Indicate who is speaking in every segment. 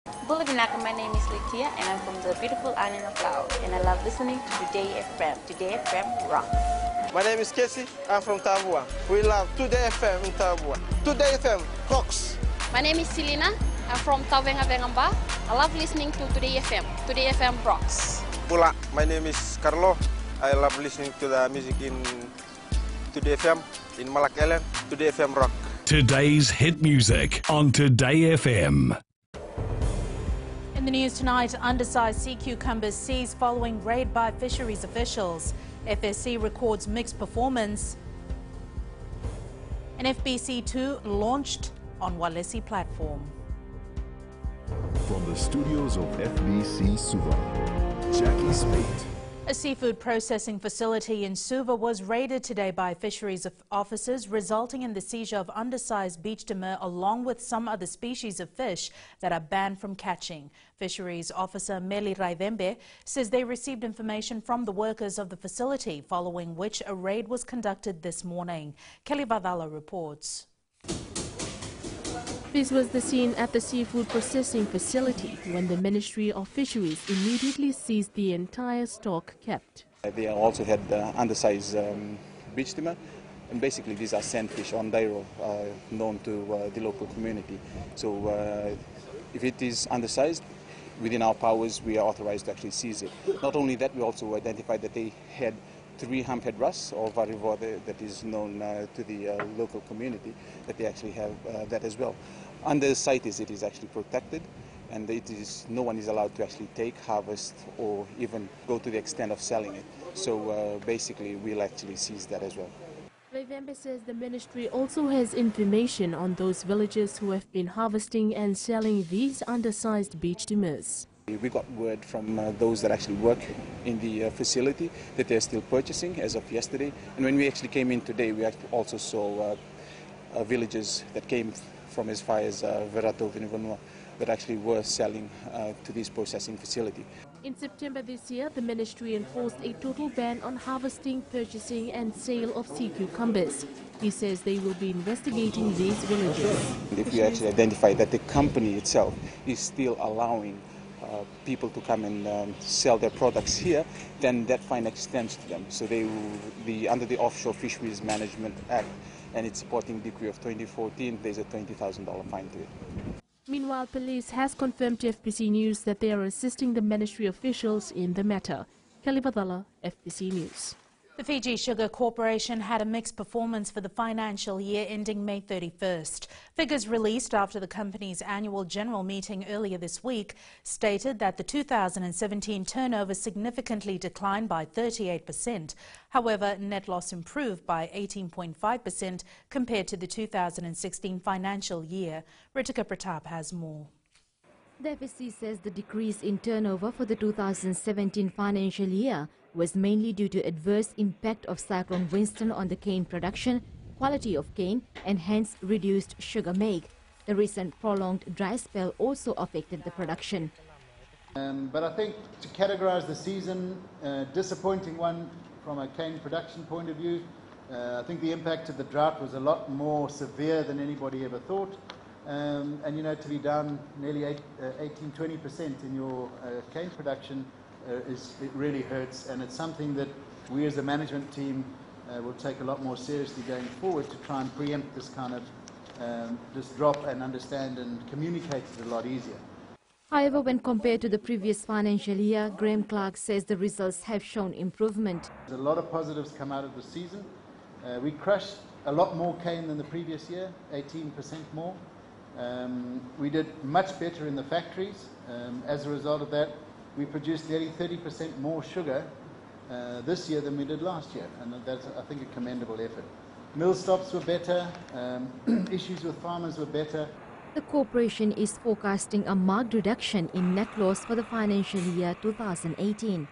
Speaker 1: Bulavinaka, my name is Litia and I'm from the beautiful island of Laos and I love listening to Today FM. Today FM rocks.
Speaker 2: My name is Casey, I'm from Tabua. We love Today FM in Tabua. Today FM rocks.
Speaker 3: My name is Selina, I'm from Tavenga Vengamba. I love listening to Today FM. Today FM rocks.
Speaker 2: Pula, my name is Carlo. I love listening to the music in Today FM, in Malak Island. Today FM rock.
Speaker 4: Today's hit music on Today FM.
Speaker 5: In the news tonight, undersized sea cucumbers seized following raid by fisheries officials. FSC records mixed performance. And FBC 2 launched on Walesi platform.
Speaker 6: From the studios of FBC Suva, Jackie Spate.
Speaker 5: A seafood processing facility in Suva was raided today by fisheries officers, resulting in the seizure of undersized beach demur along with some other species of fish that are banned from catching. Fisheries officer Meli Raivembe says they received information from the workers of the facility, following which a raid was conducted this morning. Kelly Vadala reports.
Speaker 7: This was the scene at the seafood processing facility when the Ministry of Fisheries immediately seized the entire stock kept.
Speaker 8: They also had undersized beach demur, and basically these are sandfish on dairo, known to the local community. So if it is undersized, within our powers we are authorized to actually seize it. Not only that, we also identified that they had 3 humphead wrasse or varivore that is known to the local community, that they actually have that as well. Under the CITES it is actually protected, and no one is allowed to actually take, harvest or even go to the extent of selling it. So basically we'll actually seize that as well.
Speaker 7: Raivembe says the ministry also has information on those villagers who have been harvesting and selling these undersized beach demurs.
Speaker 8: We got word from those that actually work in the facility that they're still purchasing as of yesterday. And when we actually came in today, we also saw villagers that came from as far as Verato, Vinovanua, that actually were selling to this processing facility.
Speaker 7: In September this year, the ministry enforced a total ban on harvesting, purchasing and sale of sea cucumbers. He says they will be investigating these villages.
Speaker 8: If we actually identify that the company itself is still allowing people to come and sell their products here, then that fine extends to them. So they will be under the Offshore Fisheries Management Act and its supporting decree of 2014, there's a $20,000 fine to it.
Speaker 7: Meanwhile, police has confirmed to FBC News that they are assisting the ministry officials in the matter. Kelly Badala, FBC News.
Speaker 5: The Fiji Sugar Corporation had a mixed performance for the financial year ending May 31st. Figures released after the company's annual general meeting earlier this week stated that the 2017 turnover significantly declined by 38%. However, net loss improved by 18.5% compared to the 2016 financial year. Ritika Pratap has more.
Speaker 9: The FSC says the decrease in turnover for the 2017 financial year was mainly due to adverse impact of Cyclone Winston on the cane production, quality of cane, and hence reduced sugar make. The recent prolonged dry spell also affected the production.
Speaker 10: But I think to categorize the season, disappointing one from a cane production point of view. I think the impact of the drought was a lot more severe than anybody ever thought. And you know, to be down nearly 18-20% in your cane production, it really hurts, and it's something that we as a management team will take a lot more seriously going forward to try and preempt this kind of this drop and understand and communicate it a lot easier.
Speaker 9: However, when compared to the previous financial year, Graham Clark says the results have shown improvement.
Speaker 10: There's a lot of positives come out of the season. We crushed a lot more cane than the previous year, 18% more. We did much better in the factories. As a result of that, we produced nearly 30% more sugar this year than we did last year, and that's, I think, a commendable effort. Mill stops were better, issues with farmers were better.
Speaker 9: The corporation is forecasting a marked reduction in net loss for the financial year 2018.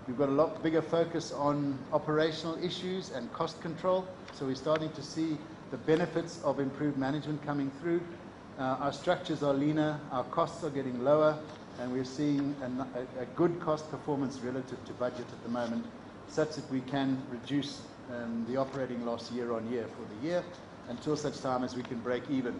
Speaker 10: We've got a lot bigger focus on operational issues and cost control, so we're starting to see the benefits of improved management coming through. Our structures are leaner, our costs are getting lower, and we're seeing a good cost performance relative to budget at the moment, such that we can reduce the operating loss year on year for the year until such time as we can break even.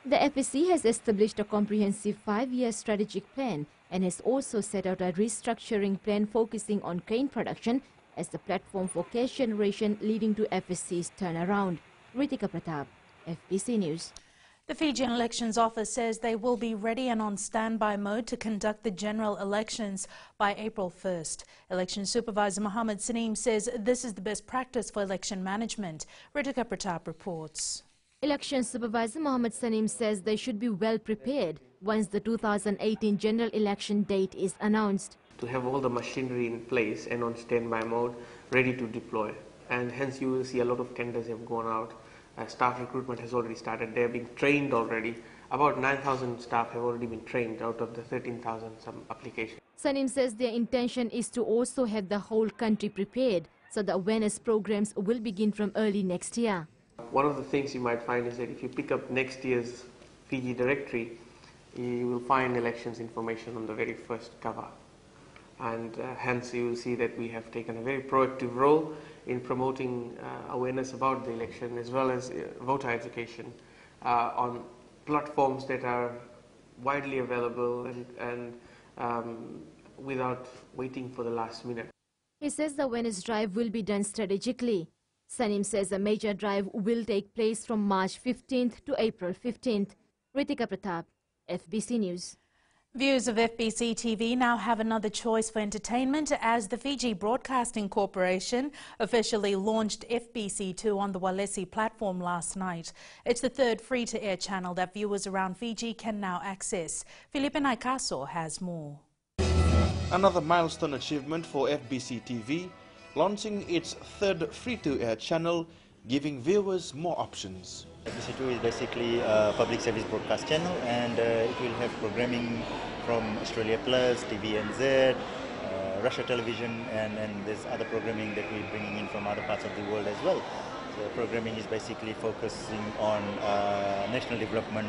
Speaker 9: The FBC has established a comprehensive 5-year strategic plan and has also set out a restructuring plan focusing on cane production as the platform for cash generation leading to FBC's turnaround. Ritika Pratap, FBC News.
Speaker 5: The Fijian Elections Office says they will be ready and on standby mode to conduct the general elections by April 1st. Election Supervisor Mohammed Saneem says this is the best practice for election management. Ritika Pratap reports.
Speaker 9: Election Supervisor Mohammed Saneem says they should be well prepared once the 2018 general election date is announced.
Speaker 11: To have all the machinery in place and on standby mode, ready to deploy. And hence you will see a lot of tenders have gone out. Staff recruitment has already started. They are being trained already. About 9,000 staff have already been trained out of the 13,000 some applications.
Speaker 9: Saneem says their intention is to also have the whole country prepared, so the awareness programs will begin from early next year.
Speaker 11: One of the things you might find is that if you pick up next year's Fiji directory, you will find elections information on the very first cover. And hence you will see that we have taken a very proactive role in promoting awareness about the election as well as voter education on platforms that are widely available and without waiting for the last minute.
Speaker 9: He says the awareness drive will be done strategically. Saneem says a major drive will take place from March 15th to April 15th. Ritika Pratap, FBC News.
Speaker 5: Viewers of FBC TV now have another choice for entertainment as the Fiji Broadcasting Corporation officially launched FBC2 on the Walesi platform last night. It's the third free-to-air channel that viewers around Fiji can now access. Felipe Naikaso has more.
Speaker 2: Another milestone achievement for FBC TV, launching its third free-to-air channel, giving viewers more options.
Speaker 12: FBC2 is basically a public service broadcast channel, and it will have programming from Australia Plus, TVNZ, Russia Television, and there's other programming that we're bringing in from other parts of the world as well. So programming is basically focusing on national development.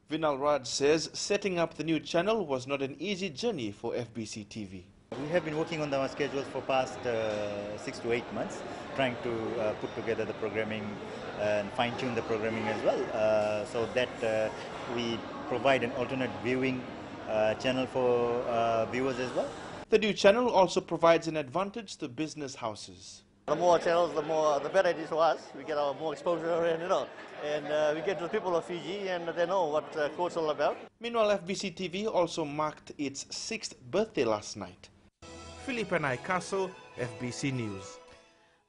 Speaker 2: Vinal Raj says setting up the new channel was not an easy journey for FBC TV.
Speaker 12: We have been working on our schedules for past 6 to 8 months, trying to put together the programming and fine-tune the programming as well, so that we provide an alternate viewing channel for viewers as well.
Speaker 2: The new channel also provides an advantage to business houses.
Speaker 13: The more channels, the better it is for us. We get our more exposure, and we get to the people of Fiji, and they know what court's all about.
Speaker 2: Meanwhile, FBC TV also marked its 6th birthday last night. Felipe Naikaso, FBC News.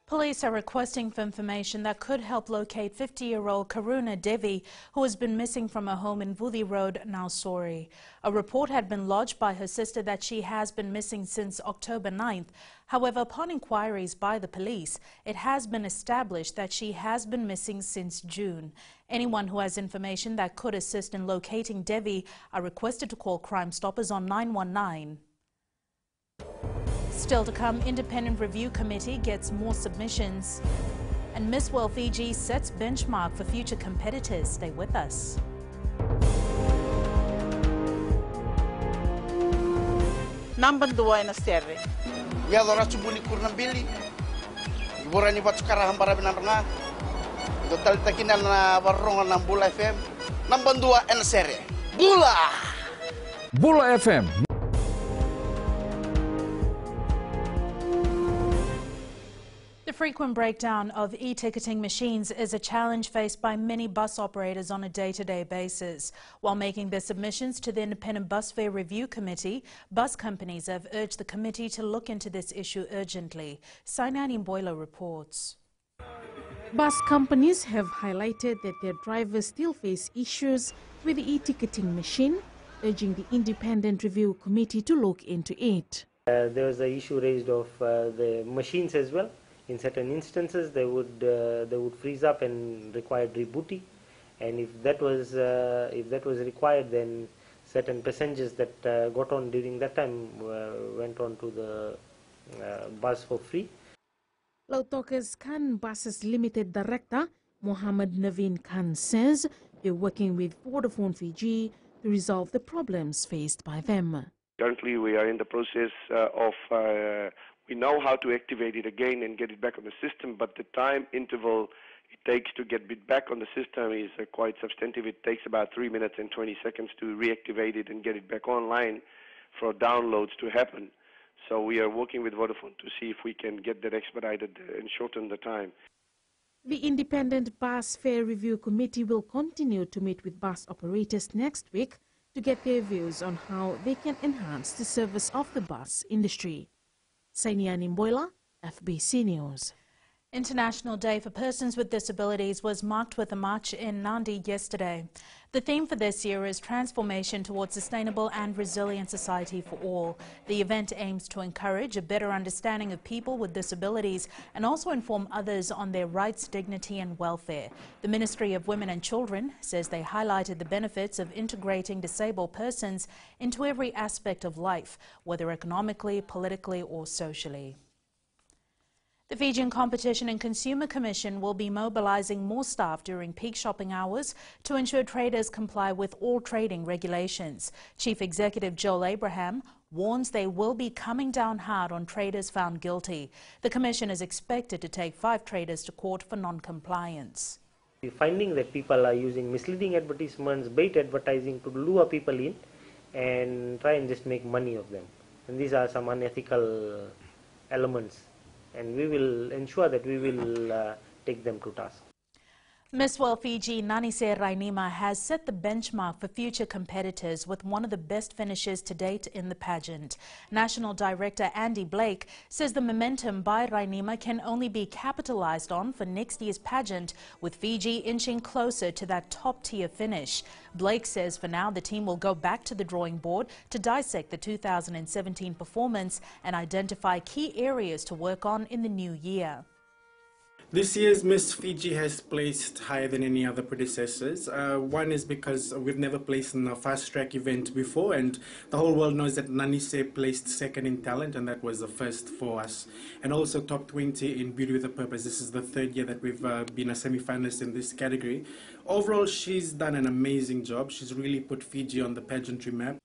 Speaker 5: Police are requesting for information that could help locate 50-year-old Karuna Devi, who has been missing from her home in Vudi Road, Nausori. A report had been lodged by her sister that she has been missing since October 9th. However, upon inquiries by the police, it has been established that she has been missing since June. Anyone who has information that could assist in locating Devi are requested to call Crime Stoppers on 919. Still to come, Independent Review Committee gets more submissions. And Miss World Fiji sets benchmark for future competitors. Stay with us.
Speaker 14: Number 2 na serre. Ya lora chubuni kurna bili. Ibora ni batu kara hambara binaranga. Total takina na warronga na Bula FM. Number 2 na serre. Bula.
Speaker 15: Bula FM.
Speaker 5: The frequent breakdown of e-ticketing machines is a challenge faced by many bus operators on a day-to-day basis. While making their submissions to the Independent Bus Fare Review Committee, bus companies have urged the committee to look into this issue urgently. Sainani Mboilo reports.
Speaker 7: Bus companies have highlighted that their drivers still face issues with the e-ticketing machine, urging the Independent Review Committee to look into it.
Speaker 16: There was an issue raised of the machines as well. In certain instances, they would freeze up and require rebooting, and if that was required, then certain passengers that got on during that time went on to the bus for free.
Speaker 7: Lautoka's Khan Buses Limited Director Mohammed Naveen Khan says they're working with Vodafone Fiji to resolve the problems faced by them.
Speaker 17: Currently, we are in the process of we know how to activate it again and get it back on the system, but the time interval it takes to get it back on the system is quite substantive. It takes about 3 minutes and 20 seconds to reactivate it and get it back online for downloads to happen. So we are working with Vodafone to see if we can get that expedited and shorten the time.
Speaker 7: The Independent Bus Fare Review Committee will continue to meet with bus operators next week to get their views on how they can enhance the service of the bus industry. Sainiani Mboila, FBC News.
Speaker 5: International Day for Persons with Disabilities was marked with a march in Nandi yesterday. The theme for this year is Transformation Towards Sustainable and Resilient Society for All. The event aims to encourage a better understanding of people with disabilities and also inform others on their rights, dignity and welfare. The Ministry of Women and Children says they highlighted the benefits of integrating disabled persons into every aspect of life, whether economically, politically or socially. The Fijian Competition and Consumer Commission will be mobilizing more staff during peak shopping hours to ensure traders comply with all trading regulations. Chief Executive Joel Abraham warns they will be coming down hard on traders found guilty. The Commission is expected to take 5 traders to court for non-compliance.
Speaker 16: We're finding that people are using misleading advertisements, bait advertising to lure people in and try and just make money of them. And these are some unethical elements. And we will ensure that we will take them to task.
Speaker 5: Miss World Fiji Nanise Rainima has set the benchmark for future competitors with one of the best finishes to date in the pageant. National Director Andy Blake says the momentum by Rainima can only be capitalized on for next year's pageant, with Fiji inching closer to that top-tier finish. Blake says for now the team will go back to the drawing board to dissect the 2017 performance and identify key areas to work on in the new year.
Speaker 18: This year's Miss Fiji has placed higher than any other predecessors. One is because we've never placed in a fast-track event before, and the whole world knows that Nanise placed second in talent, and that was the first for us. And also top 20 in Beauty with a Purpose. This is the 3rd year that we've been a semi-finalist in this category. Overall, she's done an amazing job. She's really put Fiji on the pageantry map.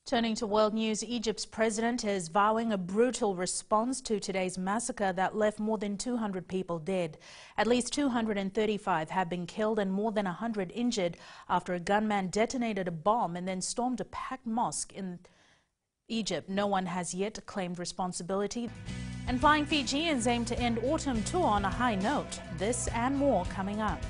Speaker 5: Turning to world news, Egypt's president is vowing a brutal response to today's massacre that left more than 200 people dead. At least 235 have been killed and more than 100 injured after a gunman detonated a bomb and then stormed a packed mosque in Egypt. No one has yet claimed responsibility. And Flying Fijians aim to end autumn tour on a high note. This and more coming up.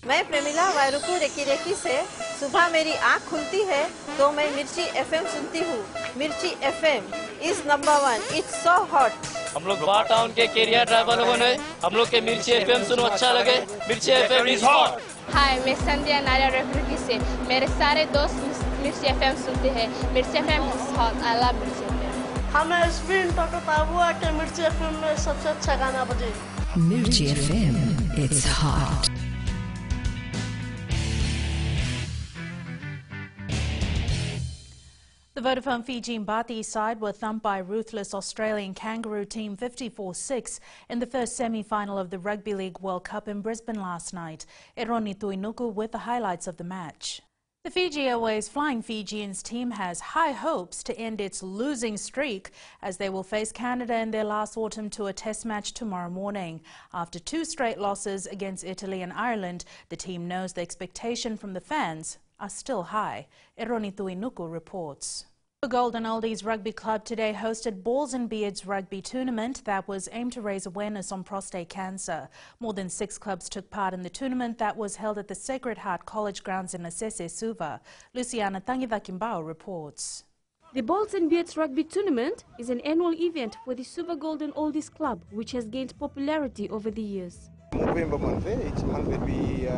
Speaker 19: मैं Premila वायरुकू recce recce से सुबह मेरी आँख खुलती है तो मैं मिर्ची एफएम सुनती हूँ। मिर्ची FM is number 1, it's so hot.
Speaker 20: हम लोग बार टाउन के कैरियर ड्राइवर लोगों ने हम लोग के मिर्ची एफएम सुनो अच्छा लगे। मिर्ची एफएम इज हॉट।
Speaker 3: हाय, मैं संध्या नारिया रेफरेकी से मेरे सारे दोस्त मिर्ची एफएम सुनते हैं। मिर्ची FM is hot. I love मिर्ची एफएम।
Speaker 21: हमें स्पिन टोटो पाबुआ के मिर्ची एफएम में सबसे अच्छा गाना बजे।
Speaker 22: मिर्ची FM it's hot.
Speaker 5: The Vodafone Fiji Mbati side were thumped by ruthless Australian Kangaroo team 54-6 in the first semi-final of the Rugby League World Cup in Brisbane last night. Eroni Tuinuku with the highlights of the match. The Fiji Airways Flying Fijians team has high hopes to end its losing streak as they will face Canada in their last autumn tour test match tomorrow morning. After 2 straight losses against Italy and Ireland, the team knows the expectation from the fans are still high. Eroni Tuinuku reports. The Golden Oldies Rugby Club today hosted Balls and Beards rugby tournament that was aimed to raise awareness on prostate cancer. More than 6 clubs took part in the tournament that was held at the Sacred Heart College grounds in Asese, Suva. Luciana Tangivakimbao reports.
Speaker 23: The Balls and Beards rugby tournament is an annual event for the Suva Golden Oldies Club, which has gained popularity over the years.
Speaker 24: November month, it's a month that we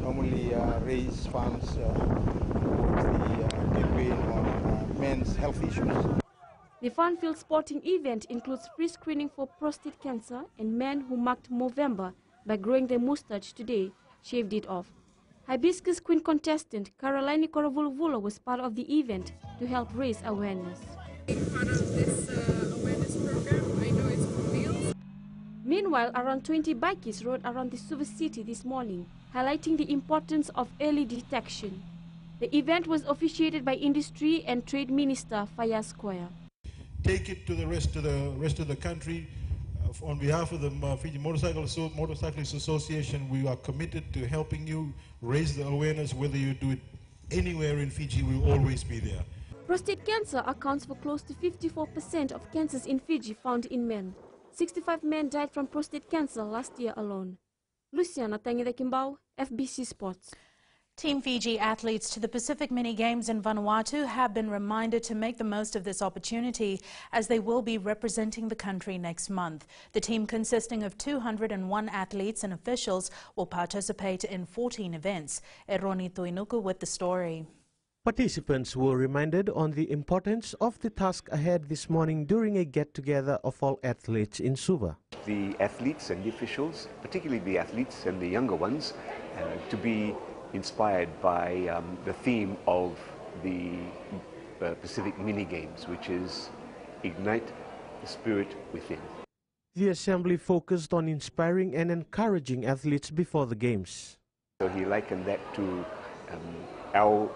Speaker 24: normally raise funds towards the campaign on men's health issues.
Speaker 23: The fun-filled sporting event includes free screening for prostate cancer, and men who marked Movember by growing their mustache today shaved it off. Hibiscus Queen contestant Caroline Koravulvula was part of the event to help raise awareness.
Speaker 25: Part of this awareness program, I know it's for real.
Speaker 23: Meanwhile, around 20 bikies rode around the Suva city this morning, highlighting the importance of early detection. The event was officiated by Industry and Trade Minister Fayaz Koya.
Speaker 1: Take it to the rest of the country. On behalf of the Fiji Motorcyclists Association, we are committed to helping you raise the awareness. Whether you do it anywhere in Fiji, we will always be there.
Speaker 23: Prostate cancer accounts for close to 54% of cancers in Fiji found in men. 65 men died from prostate cancer last year alone. Luciana Tangidakimbau, FBC Sports.
Speaker 5: Team Fiji athletes to the Pacific Mini Games in Vanuatu have been reminded to make the most of this opportunity as they will be representing the country next month. The team, consisting of 201 athletes and officials, will participate in 14 events. Eroni Tuinuku with the story.
Speaker 4: Participants were reminded on the importance of the task ahead this morning during a get-together of all athletes in Suva.
Speaker 6: The athletes and the officials, particularly the athletes and the younger ones, to be inspired by the theme of the Pacific Mini Games, which is Ignite the Spirit Within.
Speaker 4: The assembly focused on inspiring and encouraging athletes before the Games.
Speaker 6: So he likened that to our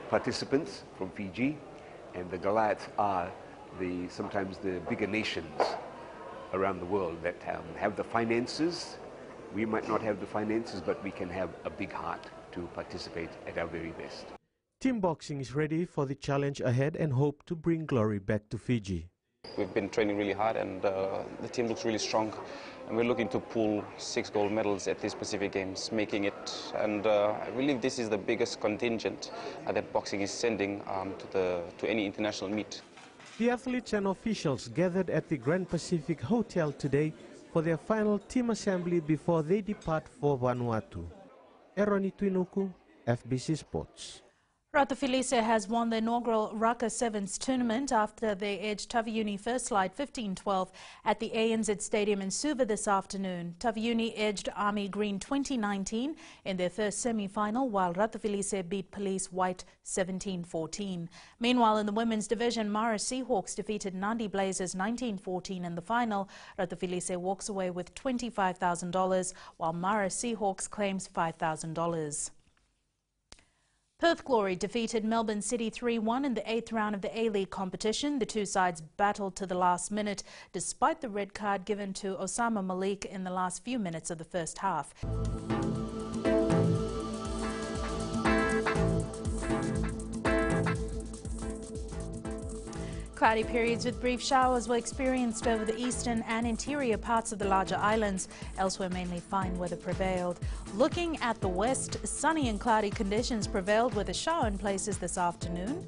Speaker 6: participants from Fiji, and the Goliaths are sometimes the bigger nations around the world that have the finances. We might not have the finances, but we can have a big heart to participate at our very best.
Speaker 4: Team boxing is ready for the challenge ahead and hope to bring glory back to Fiji.
Speaker 8: We've been training really hard, and the team looks really strong, and we're looking to pull 6 gold medals at these Pacific Games, making it, and I believe this is the biggest contingent that boxing is sending to any international meet.
Speaker 4: The athletes and officials gathered at the Grand Pacific Hotel today for their final team assembly before they depart for Vanuatu. Eroni Tuinuku, FBC Sports.
Speaker 5: Ratafilise has won the inaugural Raka Sevens tournament after they edged Taveuni First Slide 15-12 at the ANZ Stadium in Suva this afternoon. Taveuni edged Army Green 2019 in their first semi-final, while Ratafilise beat Police White 17-14. Meanwhile, in the women's division, Mara Seahawks defeated Nandi Blazers 19-14 in the final. Ratafilise walks away with $25,000, while Mara Seahawks claims $5,000. Perth Glory defeated Melbourne City 3-1 in the 8th round of the A-League competition. The two sides battled to the last minute, despite the red card given to Osama Malik in the last few minutes of the first half. Cloudy periods with brief showers were experienced over the eastern and interior parts of the larger islands. Elsewhere, mainly fine weather prevailed. Looking at the west, sunny and cloudy conditions prevailed with a shower in places this afternoon.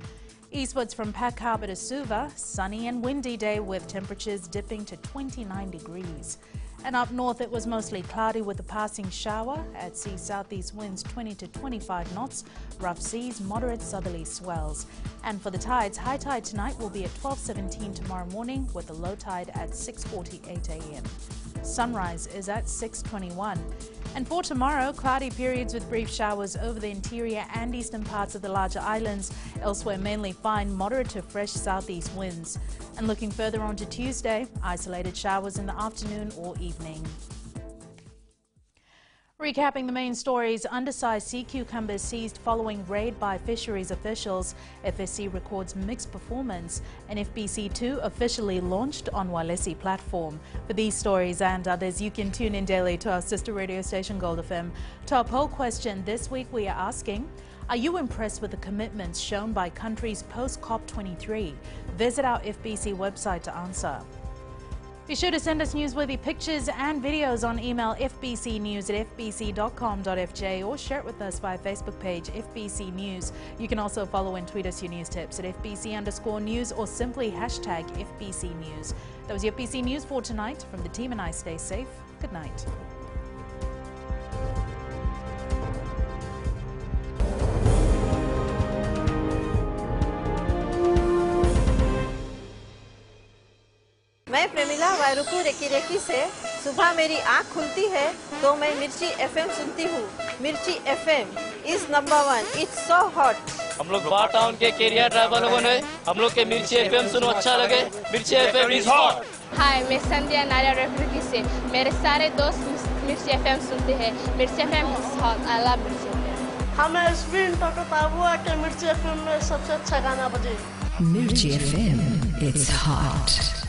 Speaker 5: Eastwards from Pack Harbour to Suva, sunny and windy day with temperatures dipping to 29 degrees. And up north, it was mostly cloudy with a passing shower. At sea, southeast winds 20 to 25 knots, rough seas, moderate southerly swells. And for the tides, high tide tonight will be at 12:17 tomorrow morning with a low tide at 6:48 a.m. Sunrise is at 6:21. And for tomorrow, cloudy periods with brief showers over the interior and eastern parts of the larger islands. Elsewhere, mainly fine, moderate to fresh southeast winds. And looking further on to Tuesday, isolated showers in the afternoon or evening. Recapping the main stories, undersized sea cucumbers seized following raid by fisheries officials. FSC records mixed performance, and FBC2 officially launched on Walesi platform. For these stories and others, you can tune in daily to our sister radio station Gold FM. To our poll question this week, we are asking, are you impressed with the commitments shown by countries post-COP23? Visit our FBC website to answer. Be sure to send us newsworthy pictures and videos on email fbcnews@fbc.com.fj or share it with us via Facebook page FBC News. You can also follow and tweet us your news tips at FBC_news or simply hashtag FBC News. That was your FBC News for tonight. From the team and I, stay safe. Good night.
Speaker 19: मैं Premila वायरुकू recce से सुबह मेरी आँख खुलती है तो मैं मिर्ची FM सुनती हूँ। मिर्ची FM is #1. It's so hot.
Speaker 20: हम लोग बार टाउन के कैरियर ड्राइवर लोगों ने हम लोग के मिर्ची FM सुनो अच्छा लगे। मिर्ची FM is hot.
Speaker 3: हाय, मैं संध्या नारियल रेफ्रिकी से मेरे सारे दोस्त मिर्ची FM सुनते हैं। मिर्ची FM is hot. I love मिर्ची FM.
Speaker 21: हमें स्पिन टकता हुआ कि मिर्ची एफएम में सबसे अच्छा गाना बजे।
Speaker 22: Mirchi FM, it's hot.